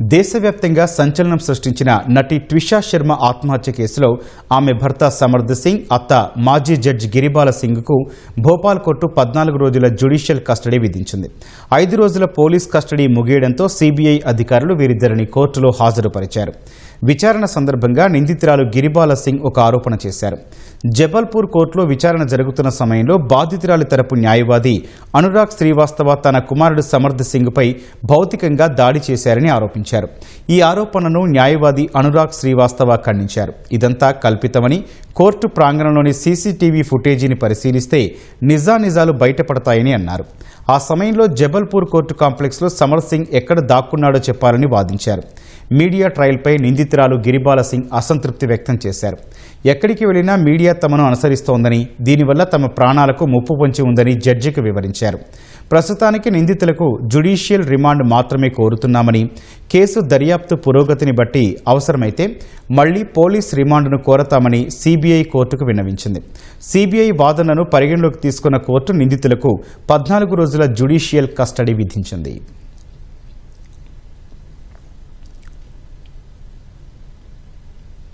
దేశవ్యాప్తంగా సంచలనం సృష్టించిన నటి ట్విషా శర్మ ఆత్మహత్య కేసులో ఆమె భర్త సమర్థ్ సింగ్, అత్త మాజీ జడ్జి గిరిబాల సింగ్కు భోపాల్ కోర్టు 14 రోజుల జ్యుడిషియల్ కస్టడీ విధించింది. 5 రోజుల పోలీస్ కస్టడీ ముగియడంతో సిబిఐ అధికారులు వీరిద్దరిని కోర్టులో హాజరుపరిచారు. విచారణ సందర్భంగా నిందితురాలు గిరిబాల సింగ్ ఒక ఆరోపణ చేశారు. జబల్పూర్ కోర్టులో విచారణ జరుగుతున్న సమయంలో బాధితురాలి తరపు న్యాయవాది అనురాగ్ శ్రీవాస్తవ తన కుమారుడు సమర్థ్ సింగ్పై భౌతికంగా దాడి చేశారని ఆరోపించారు. ఈ ఆరోపణను న్యాయవాది అనురాగ్ శ్రీవాస్తవ ఖండించారు. ఇదంతా కల్పితమని, కోర్టు ప్రాంగణంలోని సీసీటీవీ ఫుటేజీని పరిశీలిస్తే నిజానిజాలు బయటపడతాయని అన్నారు. ఆ సమయంలో జబల్పూర్ కోర్టు కాంప్లెక్స్లో సమర్ సింగ్ ఎక్కడ దాక్కున్నాడో చెప్పాలని వాదించారు. మీడియా ట్రయల్పై నిందితురాలు గిరిబాల సింగ్ అసంతృప్తి వ్యక్తం చేశారు. ఎక్కడికి వెళ్లినా మీడియా తమను అనుసరిస్తోందని, దీనివల్ల తమ ప్రాణాలకు ముప్పు పొంచి ఉందని జడ్జికి వివరించారు. ప్రస్తుతానికి నిందితులకు జ్యుడిషియల్ రిమాండ్ మాత్రమే కోరుతున్నామని, కేసు దర్యాప్తు పురోగతిని బట్టి అవసరమైతే మళ్లీ పోలీస్ రిమాండ్ను కోరతామని సిబిఐ కోర్టుకు విన్నవించింది. సిబిఐ వాదనను పరిగణలోకి తీసుకున్న కోర్టు నిందితులకు 14 రోజుల జ్యుడిషియల్ కస్టడీ విధించింది.